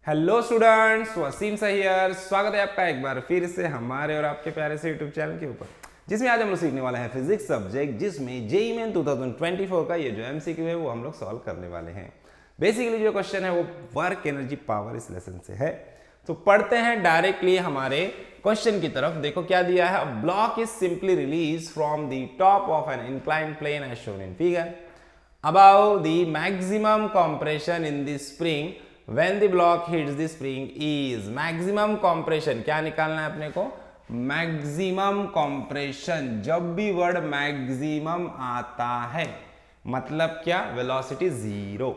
Hello students, Wasim सहियर स्वागत है आपका एक बार फिर से हमारे और आपके प्यारे से यूट्यूब चैनल के ऊपर, जिसमें आज हम लोग सीखने वाले हैं फिजिक्स सब्जेक्ट, जिसमें जेईई मेन 2024 का ये जो एमसीक्यू है वो हम लोग सॉल्व करने वाले हैं। बेसिकली जो क्वेश्चन है वो वर्क एनर्जी पावर इस लेसन से है। तो पढ़ते हैं डायरेक्टली हमारे क्वेश्चन की तरफ। देखो क्या दिया है, block is simply release from the top of an inclined plane as shown in figure above the maximum compression in the spring when the block hits the spring is maximum compression। क्या निकालना है अपने को? Maximum compression। जब भी word maximum आता है मतलब क्या, वेलोसिटी जीरो,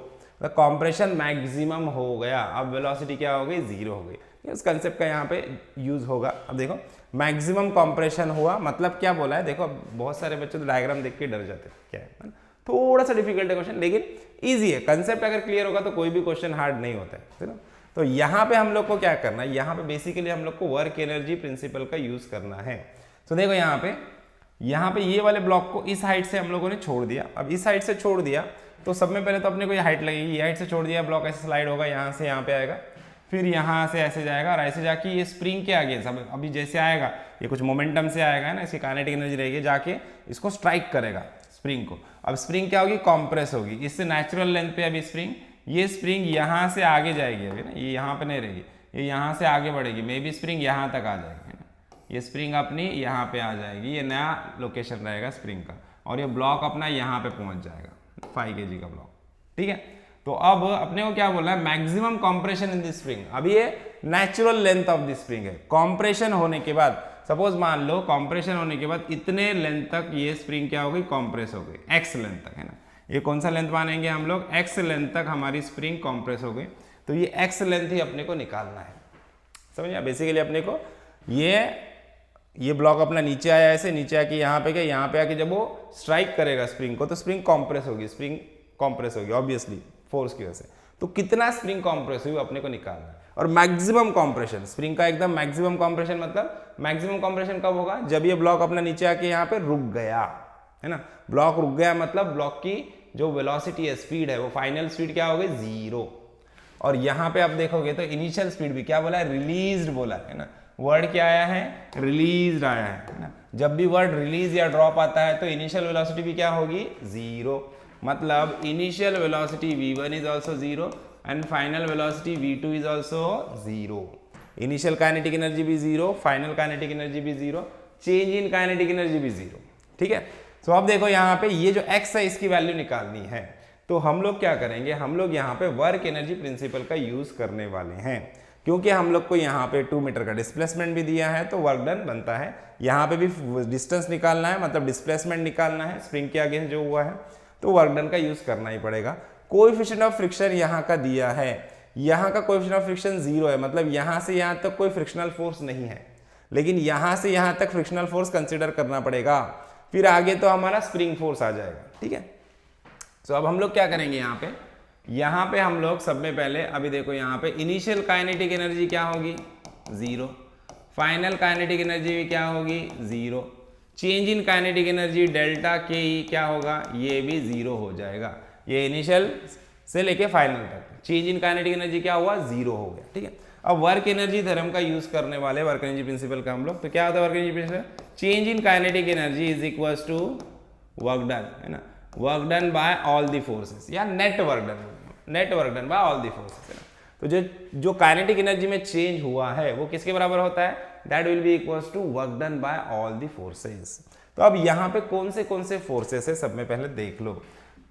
कॉम्प्रेशन मैक्सिमम हो गया, अब वेलोसिटी क्या हो गई, जीरो हो गई। उस कंसेप्ट का यहाँ पे यूज होगा। अब देखो मैक्सिमम कॉम्प्रेशन हुआ मतलब क्या बोला है, देखो बहुत सारे बच्चे तो डायग्राम देख के डर जाते हैं, क्या है थोड़ा सा डिफिकल्ट है क्वेश्चन, लेकिन इजी है। कंसेप्ट अगर क्लियर होगा तो कोई भी क्वेश्चन हार्ड नहीं होता है ना। तो यहाँ पे हम लोग को क्या करना है, यहाँ पे बेसिकली हम लोग को वर्क एनर्जी प्रिंसिपल का यूज करना है। तो देखो यहाँ पे ये वाले ब्लॉक को इस हाइट से हम लोगों ने छोड़ दिया। अब इस हाइट से छोड़ दिया तो सब में पहले तो अपने को ये हाइट लगेगी, ये हाइट से छोड़ दिया, ब्लॉक ऐसे स्लाइड होगा, यहाँ से यहाँ पे आएगा, फिर यहाँ से ऐसे जाएगा और ऐसे जाके ये स्प्रिंग के आगे सब अभी जैसे आएगा ये कुछ मोमेंटम से आएगा ना, इसकी काइनेटिक एनर्जी रहेगी, जाके इसको स्ट्राइक करेगा स्प्रिंग को। अब स्प्रिंग क्या होगी, कंप्रेस होगी, इससे नेचुरल लेंथ पे अभी स्प्रिंग, ये स्प्रिंग यहाँ से आगे जाएगी अभी ना, ये यहाँ पे नहीं रहेगी, ये यहाँ से आगे बढ़ेगी, मे बी स्प्रिंग यहाँ तक आ जाएगी ना, ये स्प्रिंग अपनी यहाँ पे आ जाएगी, ये नया लोकेशन रहेगा स्प्रिंग का, और ये ब्लॉक अपना यहाँ पे पहुँच जाएगा 5 kg का ब्लॉक, ठीक है। तो अब अपने को क्या बोला है, maximum compression in the spring. अब ये natural length of the spring है, कॉम्प्रेशन होने के बाद, सपोज मान लो कॉम्प्रेशन होने के बाद इतने लेंथ तक ये स्प्रिंग क्या हो गई, कॉम्प्रेस हो गई, एक्स लेंथ तक, है ना। ये कौन सा लेंथ मानेंगे हम लोग, एक्स लेंथ तक हमारी स्प्रिंग कॉम्प्रेस हो गई। तो ये एक्स लेंथ ही अपने को निकालना है, समझिए। बेसिकली अपने को ये ब्लॉक अपना नीचे आया, ऐसे नीचे आके यहाँ पे क्या, यहाँ पे आके जब वो स्ट्राइक करेगा स्प्रिंग को तो स्प्रिंग कॉम्प्रेस होगी, स्प्रिंग कॉम्प्रेस होगी ऑब्वियसली फोर्स की वजह से। तो कितना स्प्रिंग कॉम्प्रेस हुई अपने को निकालना है। और मैक्सिमम कॉम्प्रेशन, स्प्रिंग का एकदम मैक्सिमम कॉम्प्रेशन, मतलब मैक्सिमम कॉम्प्रेशन कब होगा, जब ये ब्लॉक अपना नीचे आके यहाँ पे रुक गया, है ना। ब्लॉक रुक गया मतलब ब्लॉक की जो वेलोसिटी है, स्पीड है, वो फाइनल स्पीड क्या हो गई, जीरो। और यहाँ पे आप देखोगे तो इनिशियल स्पीड भी क्या बोला है, रिलीज्ड बोला है ना। वर्ड क्या आया है, रिलीज्ड आया है ना। जब भी वर्ड रिलीज या ड्रॉप आता है तो इनिशियल वेलोसिटी भी क्या होगी, जीरो। मतलब initial velocity v1 is also zero and final velocity v2 is also zero. Initial kinetic energy भी जीरो, फाइनल काइनेटिक एनर्जी भी zero, change in kinetic energy भी जीरो, ठीक है। तो अब देखो यहाँ पे ये जो x है इसकी वैल्यू निकालनी है। तो हम लोग क्या करेंगे, हम लोग यहाँ पे वर्क एनर्जी प्रिंसिपल का यूज करने वाले हैं, क्योंकि हम लोग को यहाँ पे 2 मीटर का डिस्प्लेसमेंट भी दिया है तो वर्क डन बनता है। यहाँ पे भी डिस्टेंस निकालना है, मतलब डिस्प्लेसमेंट निकालना है स्प्रिंग के आगे जो हुआ है, तो वर्क डन का यूज करना ही पड़ेगा। कोएफिशिएंट ऑफ फ्रिक्शन यहाँ का दिया है, यहाँ का कोएफिशिएंट ऑफ फ्रिक्शन जीरो है, मतलब यहाँ से यहाँ तक कोई फ्रिक्शनल फोर्स नहीं है, लेकिन यहाँ से यहाँ तक फ्रिक्शनल फोर्स कंसीडर करना पड़ेगा, फिर आगे तो हमारा स्प्रिंग फोर्स आ जाएगा, ठीक है। तो अब हम लोग क्या करेंगे, यहाँ पे हम लोग सब में पहले अभी देखो यहाँ पे इनिशियल काइनेटिक एनर्जी क्या होगी, जीरो, फाइनल काइनेटिक एनर्जी भी क्या होगी, zero, change in kinetic energy delta के ई क्या होगा, ये भी जीरो हो जाएगा। ये इनिशियल से लेके फाइनल तक चेंज इन काइनेटिक एनर्जी क्या हुआ, जीरो हो गया, ठीक है। अब वर्क एनर्जी थ्योरम का यूज करने वाले, वर्क एनर्जी प्रिंसिपल का हम लोग, तो क्या होता है work energy principle, change in kinetic energy is equal to work done, है ना, work done by all the forces, या net work done by all the forces, है ना। तो जो काइनेटिक एनर्जी में चेंज हुआ है वो किसके बराबर होता है, that will be equals to work done by all the forces. तो अब यहाँ पे कौन से फोर्सेस है सब में पहले देख लो,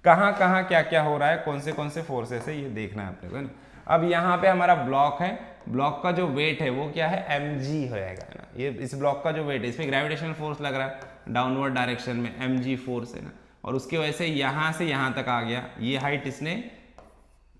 कहाँ क्या क्या हो रहा है, कौन से फोर्सेस है ये देखना है अपने को। अब यहाँ पे हमारा ब्लॉक है, ब्लॉक का जो वेट है वो क्या है, mg होएगा, है ना। ये इस ब्लॉक का जो वेट है, इसमें ग्रेविटेशनल फोर्स लग रहा है डाउनवर्ड डायरेक्शन में, mg फोर्स, है ना। और उसकी वजह से यहाँ से यहाँ तक आ गया, ये हाइट इसने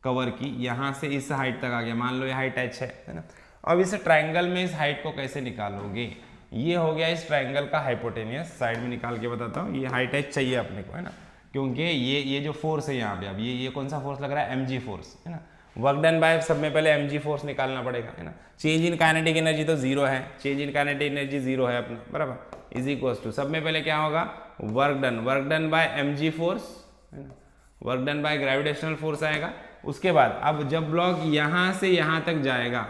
कवर की, यहाँ से इस हाइट तक आ गया, मान लो ये हाइट h है ना। अब इस ट्राइंगल में इस हाइट को कैसे निकालोगे, ये हो गया इस ट्राइंगल का हाइपोटेनियस, साइड में निकाल के बताता हूँ। ये हाइट h चाहिए अपने को, है ना, क्योंकि ये जो फोर्स है यहाँ पे, अब ये कौन सा फोर्स लग रहा है, mg फोर्स, है ना। वर्क डन बाय सब में पहले mg फोर्स निकालना पड़ेगा, है ना। चेंज इन काइनेटिक एनर्जी तो जीरो है, change in kinetic energy zero है अपना, बराबर, इज इक्वल टू सब में पहले क्या होगा, work done bye mg force, है ना, work done by gravitational force आएगा, उसके बाद अब जब ब्लॉक यहाँ से यहाँ तक जाएगा,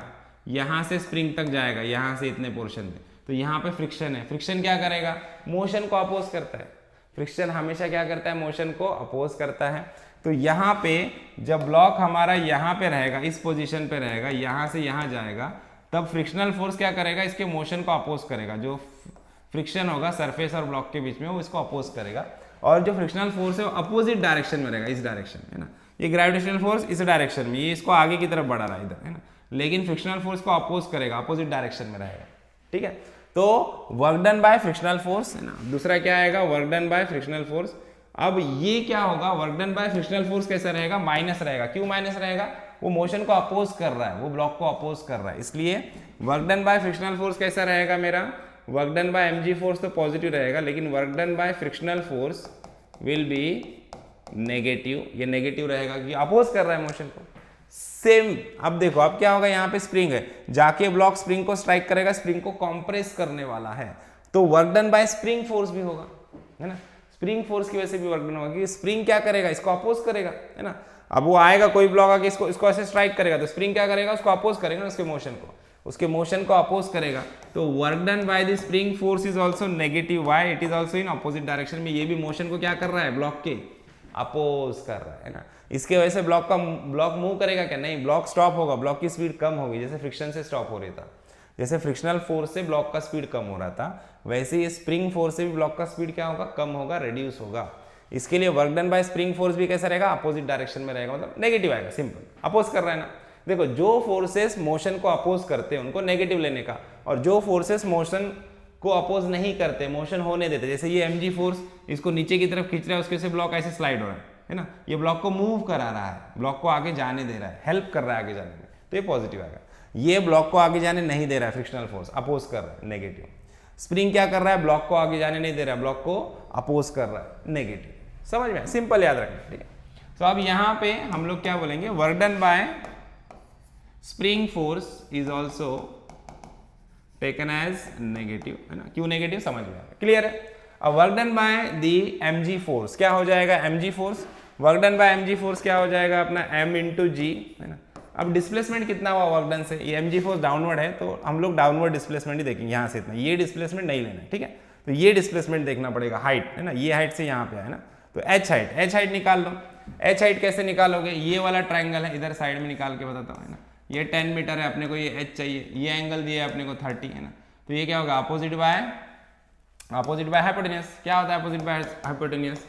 यहाँ से स्प्रिंग तक जाएगा, यहाँ से इतने पोर्शन में, तो यहाँ पे फ्रिक्शन है। फ्रिक्शन क्या करेगा? मोशन को अपोज करता है। फ्रिक्शन हमेशा क्या करता है? मोशन को अपोज करता है। तो यहाँ पे जब ब्लॉक हमारा यहाँ पे रहेगा, इस पोजीशन पे रहेगा, यहाँ से यहाँ जाएगा, तब फ्रिक्शनल फोर्स क्या करेगा? इसके मोशन को अपोज करेगा। जो फ्रिक्शन होगा सरफेस और ब्लॉक के बीच में वो इसको अपोज करेगा, और जो फ्रिक्शनल फोर्स है वो अपोजिट डायरेक्शन में रहेगा, इस डायरेक्शन में, है ना। ये ग्रेविटेशनल फोर्स इस डायरेक्शन में, ये इसको आगे की तरफ बढ़ा रहा है इधर, है ना, लेकिन फ्रिक्शनल फोर्स को अपोज करेगा, अपोजिट डायरेक्शन में रहेगा, ठीक है। तो work done bye frictional force, है ना। दूसरा क्या आएगा? Work done bye frictional force. अब ये क्या होगा? Work done bye frictional force कैसा रहेगा? माइनस रहेगा। क्यों माइनस रहेगा? वो मोशन को अपोज कर रहा है, वो ब्लॉक को अपोज कर रहा है, इसलिए work done bye frictional force कैसा रहेगा मेरा? Work done bye mg force तो पॉजिटिव रहेगा, लेकिन work done bye frictional force will be negative. ये नेगेटिव रहेगा कि अपोज कर रहा है मोशन को। सेम अब देखो, अब क्या होगा? यहाँ पे स्प्रिंग है, जाके ब्लॉक स्प्रिंग को स्ट्राइक करेगा, स्प्रिंग को कंप्रेस करने वाला है, तो work done by spring force भी होगा, है ना। स्प्रिंग फोर्स की वजह से भी वर्क डन होगा, क्योंकि स्प्रिंग क्या करेगा? इसको अपोज करेगा, है ना। अब वो आएगा, कोई ब्लॉक आके इसको ऐसे स्ट्राइक करेगा, तो स्प्रिंग क्या करेगा? उसको अपोज करेगा, उसके मोशन को अपोज करेगा। तो work done by the spring force is also negative. Why? It is also in opposite direction में, ये भी मोशन को क्या कर रहा है? ब्लॉक के अपोज कर रहा है ना। इसके वजह से ब्लॉक मूव करेगा क्या? नहीं, ब्लॉक स्टॉप होगा, ब्लॉक की स्पीड कम होगी, जैसे फ्रिक्शन से स्टॉप हो रही था, जैसे फ्रिक्शनल फोर्स से ब्लॉक का स्पीड कम हो रहा था, वैसे ही स्प्रिंग फोर्स से भी ब्लॉक का स्पीड क्या होगा? कम होगा, रिड्यूस होगा। इसके लिए work done by spring force भी कैसा रहेगा? अपोजिट डायरेक्शन में रहेगा, मतलब नेगेटिव आएगा। सिंपल, अपोज कर रहा है ना। देखो, जो फोर्सेस मोशन को अपोज करते हैं उनको नेगेटिव लेने का, और जो फोर्सेस मोशन को अपोज नहीं करते, मोशन होने देते, जैसे ये mg फोर्स इसको नीचे की तरफ खींच रहा है, उसके से ब्लॉक ऐसे स्लाइड हो रहा है ना, ये ब्लॉक को मूव करा रहा है, ब्लॉक को आगे जाने दे रहा है, हेल्प कर रहा है आगे जाने में, तो ये पॉजिटिव आएगा। ये ब्लॉक को आगे जाने नहीं दे रहा है, फ्रिक्शनल फोर्स अपोज कर रहा है, नेगेटिव। स्प्रिंग क्या कर रहा है? ब्लॉक को आगे जाने नहीं दे रहा है, ब्लॉक को अपोज कर रहा है, नेगेटिव। समझ में? सिंपल याद रखना, ठीक है। तो अब यहाँ पे हम लोग क्या बोलेंगे? Work done by spring force is also taken as negative, है ना। क्यों नेगेटिव? समझ में आया, क्लियर है। अब work done by the mg force क्या हो जाएगा? mg force, work done bye mg force क्या हो जाएगा अपना? m इंटू जी, है ना। अब डिस्प्लेसमेंट कितना हुआ वर्क डन से? ये mg फोर्स डाउनवर्ड है, तो हम लोग डाउनवर्ड डिस्प्लेसमेंट ही देखेंगे, यहाँ से इतना, ये डिस्प्लेसमेंट नहीं लेना है, ठीक है। तो ये डिस्प्लेसमेंट देखना पड़ेगा, हाइट, है ना, ये हाइट से यहाँ पे है ना, तो h हाइट निकाल लो। h हाइट कैसे निकालोगे? ये वाला ट्राइंगल है, इधर साइड में निकाल के बताता हूँ, है ना। ये 10 मीटर है, अपने को ये h चाहिए, ये एंगल दिया है अपने को 30, है ना। तो ये क्या होगा? Opposite by hypotenuse. क्या होता है opposite by hypotenuse?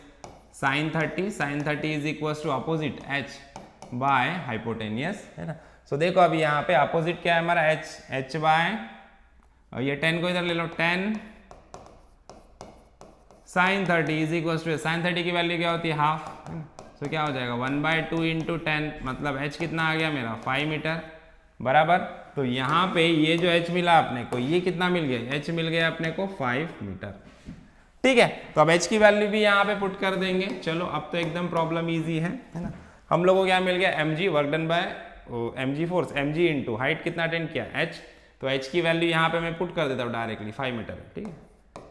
sin 30 is equal to opposite h by hypotenuse, है ना। सो देखो अभी यहाँ पे अपोजिट क्या है हमारा? h बाय, और ये 10 को इधर ले लो, 10 sin 30 is equal to, sin 30 की वैल्यू क्या होती है? हाफ, है ना। सो क्या हो जाएगा? 1/2 इंटू 10, मतलब h कितना आ गया मेरा? 5 मीटर, बराबर। तो यहाँ पे ये जो h मिला अपने को, ये कितना मिल गया? h मिल गया अपने को 5 मीटर, ठीक है। तो अब h की वैल्यू भी यहाँ पे पुट कर देंगे। चलो अब तो एकदम प्रॉब्लम इजी है ना। हम लोगों को क्या मिल गया? mg, work done bye mg force, mg into height कितना अटेंड किया? h, तो h की वैल्यू यहाँ पे मैं पुट कर देता हूँ डायरेक्टली, 5 मीटर है, ठीक है।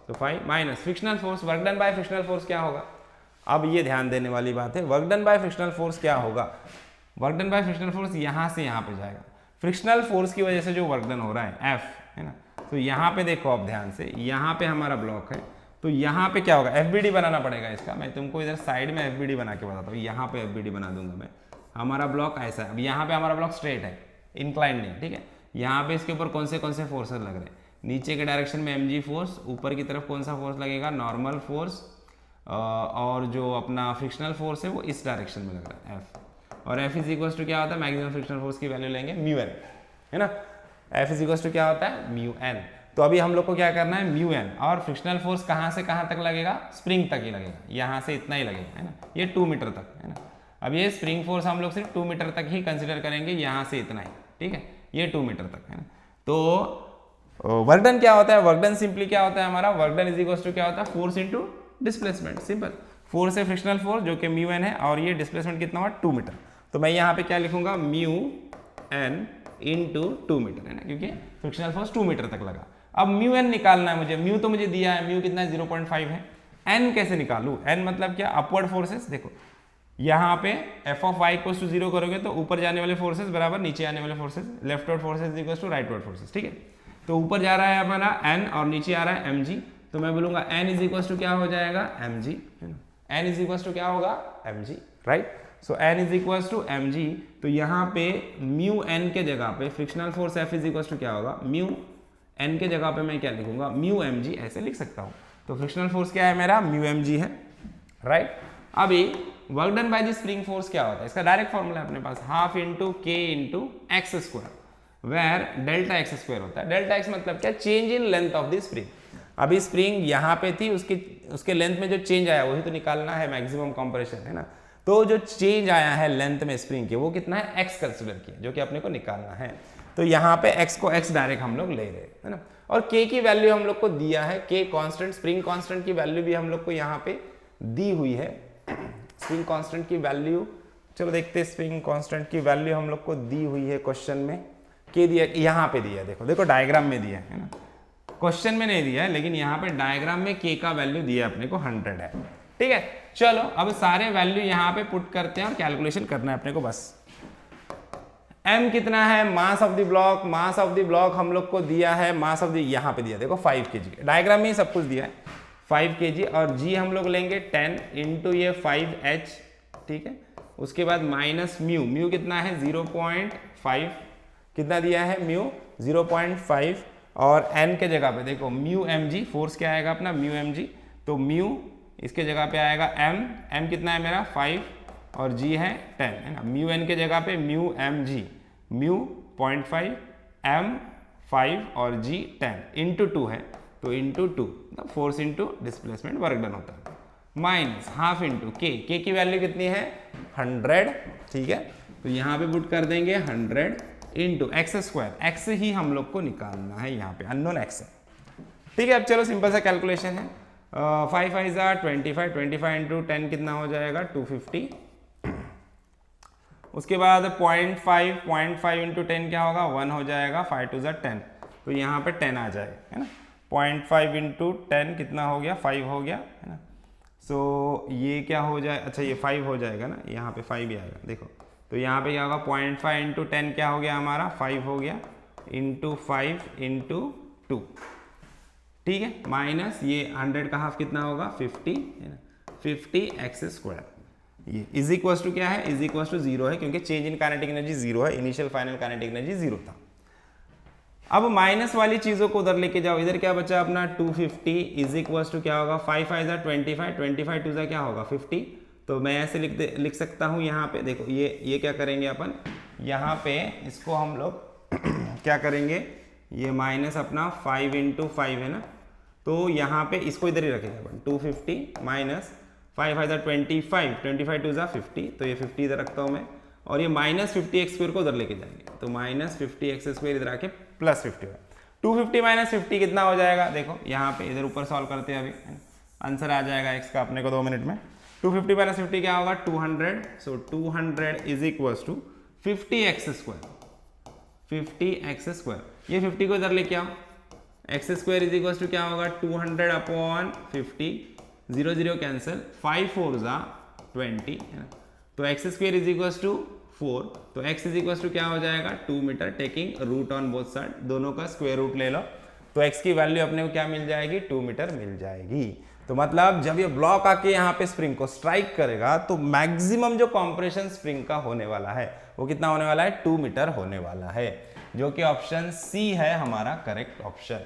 तो 5 minus frictional force, work done bye frictional force क्या होगा? अब ये ध्यान देने वाली बात है, work done bye frictional force क्या होगा? Work done bye frictional force यहाँ से यहाँ पे जाएगा, फ्रिक्शनल फोर्स की वजह से जो वर्क डन हो रहा है F, है ना। तो यहाँ पे देखो अब ध्यान से, यहाँ पे हमारा ब्लॉक है, तो यहाँ पे क्या होगा? FBD बनाना पड़ेगा इसका। मैं तुमको इधर साइड में FBD बना के बताता हूँ, यहाँ पे FBD बना दूंगा मैं। हमारा ब्लॉक ऐसा है, अब यहाँ पे हमारा ब्लॉक स्ट्रेट है, इंक्लाइन नहीं, ठीक है। यहाँ पे इसके ऊपर कौन से फोर्सेस लग रहे हैं? नीचे के डायरेक्शन में mg फोर्स, ऊपर की तरफ कौन सा फोर्स लगेगा? नॉर्मल फोर्स, और जो अपना फ्रिक्शनल फोर्स है वो इस डायरेक्शन में लग रहा है F। और F इज इक्वल टू क्या होता है? मैक्सिमम फ्रिक्शनल फोर्स की वैल्यू लेंगे μn, है ना। F इज इक्वल टू क्या होता है? μn। तो अभी हम लोग को क्या करना है? μn। और फ्रिक्शनल फोर्स कहाँ से कहाँ तक लगेगा? स्प्रिंग तक ही लगेगा, यहाँ से इतना ही लगेगा, है ना, ये 2 मीटर तक, है ना। अब ये स्प्रिंग फोर्स हम लोग सिर्फ 2 मीटर तक ही कंसिडर करेंगे, यहाँ से इतना ही, ठीक है, ये 2 मीटर तक, है ना। तो वर्क डन क्या होता है? वर्क डन सिंपली क्या होता है हमारा? Work done is equal to क्या होता है? Force into displacement, simple. Force है फ्रिक्शनल फोर्स जो कि μn है, और ये डिस्प्लेसमेंट कितना हुआ? 2 मीटर। तो मैं यहाँ पे क्या लिखूंगा? μn इंटू 2 मीटर, है ना, क्योंकि फ्रिक्शनल फोर्स 2 मीटर तक लगा। अब μn निकालना है मुझे, म्यू तो मुझे दिया है, म्यू कितना है? 0.5 है। n कैसे निकालूं? n मतलब क्या? Upward forces. देखो यहाँ पे F of Y equal to 0 करोगे तो ऊपर जाने वाले फोर्सेस बराबर नीचे आने वाले forces, leftward forces equal to rightward forces, ठीक है। तो ऊपर जा रहा है हमारा एन और नीचे आ रहा है mg, तो मैं बोलूंगा n इज इक्वल टू क्या हो जाएगा mg, n is equal to क्या होगा mg, right. So n is equal to mg, तो यहाँ पे म्यू n के जगह पे frictional force F is equal to क्या होगा, म्यू n के जगह पे मैं क्या लिखूंगा, म्यू mg, ऐसे लिख सकता हूँ। तो फ्रिक्शनल फोर्स क्या है मेरा, म्यू mg है, राइट। अभी work done by the spring force क्या होता है, इसका डायरेक्ट फॉर्मूला है अपने पास, half into K into X square, where delta X square होता है। डेल्टा एक्स मतलब क्या, change in length of the spring. अभी स्प्रिंग यहाँ पे थी, उसके लेंथ में जो चेंज आया वही तो निकालना है, मैक्सिमम कंप्रेशन है ना। तो जो चेंज आया है लेंथ में स्प्रिंग के वो कितना है, एक्स कंसिडर किया, जो कि अपने को निकालना है। तो यहाँ पे एक्स को एक्स डायरेक्ट हम लोग ले रहे हैं ना, और के की वैल्यू हम लोग को दिया है, के कांस्टेंट, स्प्रिंग कांस्टेंट की वैल्यू भी हम लोग को यहाँ पे दी हुई है। स्प्रिंग कांस्टेंट की वैल्यू, चलो देखते हैं, स्प्रिंग कांस्टेंट की वैल्यू हम लोग को दी हुई है क्वेश्चन में, के दिया, यहाँ पे दिया है, देखो देखो डायग्राम में दिया है ना, क्वेश्चन में नहीं दिया है, लेकिन यहाँ पे डायग्राम में के का वैल्यू दिया अपने को 100 है, ठीक है। चलो अब सारे वैल्यू यहाँ पे पुट करते हैं और कैलकुलेशन करना है अपने को बस। m कितना है, mass of the block, mass of the block हम लोग को दिया है, मास ऑफ द यहाँ पे दिया, देखो 5 kg, डायग्राम में ही सब कुछ दिया है, 5 kg, और g हम लोग लेंगे 10 इंटू ये 5h, ठीक है। उसके बाद माइनस म्यू, म्यू कितना है 0.5, कितना दिया है म्यू 0.5, और n के जगह पे देखो म्यू mg, फोर्स क्या आएगा अपना म्यू mg, तो म्यू इसके जगह पे आएगा m कितना है मेरा 5 और g है 10, है ना। म्यू n के जगह पे म्यू mg, म्यू 0.5, m 5 और g 10 इंटू 2 है, तो into 2, force into displacement work done होता है, माइनस हाफ इंटू के की वैल्यू कितनी है 100, ठीक है। तो यहाँ पे पुट कर देंगे 100 इंटू एक्स स्क्वायर, एक्स ही हम लोग को निकालना है, यहाँ पे अननोन एक्स है, ठीक है। अब चलो सिंपल सा कैलकुलेशन है, 5 5 ज़ा 25, 25 इंटू 10 कितना हो जाएगा 250, उसके बाद 0.5 इंटू 10 क्या होगा 1 हो जाएगा, 5 2 ज़ा 10, तो यहाँ पे 10 आ जाएगा, है ना। 0.5 इंटू 10 कितना हो गया 5 हो गया, है ना। सो ये क्या हो जाए, अच्छा ये 5 हो जाएगा ना, यहाँ पे 5 ही आएगा, देखो तो यहाँ पे क्या होगा 0.5 इंटू 10 क्या हो गया हमारा 5 हो गया, इंटू 5 इंटू 2, ठीक है, माइनस ये 100 का हाफ कितना होगा 50, है ना, 50 एक्स स्क्वायर, ये इज इक्वल टू क्या है, इज इक्वल टू 0 है, क्योंकि चेंज इन काइनेटिक एनर्जी 0 है, इनिशियल फाइनल काइनेटिक एनर्जी 0 था। अब माइनस वाली चीजों को उधर लेके जाओ, इधर क्या बचा अपना 250 इज इक्वल टू क्या होगा 5 5 ज़ा 25, 25 2 ज़ा क्या होगा 50, तो मैं ऐसे लिख सकता हूँ, यहाँ पे देखो ये क्या करेंगे अपन, यहाँ पे इसको हम लोग क्या करेंगे, ये माइनस अपना 5 इंटू 5 है ना, तो यहाँ पे इसको इधर ही रखेंगे अपन, 250 माइनस 5 5 ज़ा 25, 25 2 ज़ा 50, तो ये 50 इधर रखता हूँ मैं, और ये माइनस 50 एक्स स्क्वायर को उधर लेके जाएंगे, तो माइनस 50 एक्स स्क्वायर इधर आके प्लस 50 है, 250 माइनस 50 कितना हो जाएगा, देखो यहाँ पे इधर ऊपर सॉल्व करते हैं, अभी आंसर आ जाएगा एक्स का अपने को 2 मिनट में। 250 माइनस 50 क्या होगा 200, सो 200 is equal to 50 X square, 50 X square, ये 50 को इधर लेके आओ, X square is equal to क्या होगा 200 अपॉन 50, 0 0 कैंसिल, 5 4 ज़ा 20, है ना, तो X square is equal to 4, तो x इज इक्वल टू क्या हो जाएगा 2 metre, taking root on both side, दोनों का स्क्वायर रूट ले लो, तो x की वैल्यू अपने को क्या मिल जाएगी 2 मीटर मिल जाएगी। तो मतलब जब ये ब्लॉक आके यहाँ पे स्प्रिंग को स्ट्राइक करेगा तो मैक्सिमम जो कॉम्प्रेशन स्प्रिंग का होने वाला है वो कितना होने वाला है 2 मीटर होने वाला है, जो कि ऑप्शन सी है हमारा करेक्ट ऑप्शन।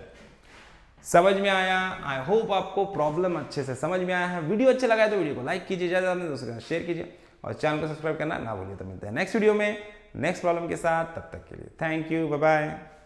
समझ में आया? आई होप आपको प्रॉब्लम अच्छे से समझ में आया है। वीडियो अच्छा लगा है तो वीडियो को लाइक कीजिए, ज़्यादा से दोस्तों के साथ शेयर कीजिए और चैनल को सब्सक्राइब करना ना भूलिए। तो मिलते हैं नेक्स्ट वीडियो में नेक्स्ट प्रॉब्लम के साथ, तब तक के लिए थैंक यू, बाय बाय।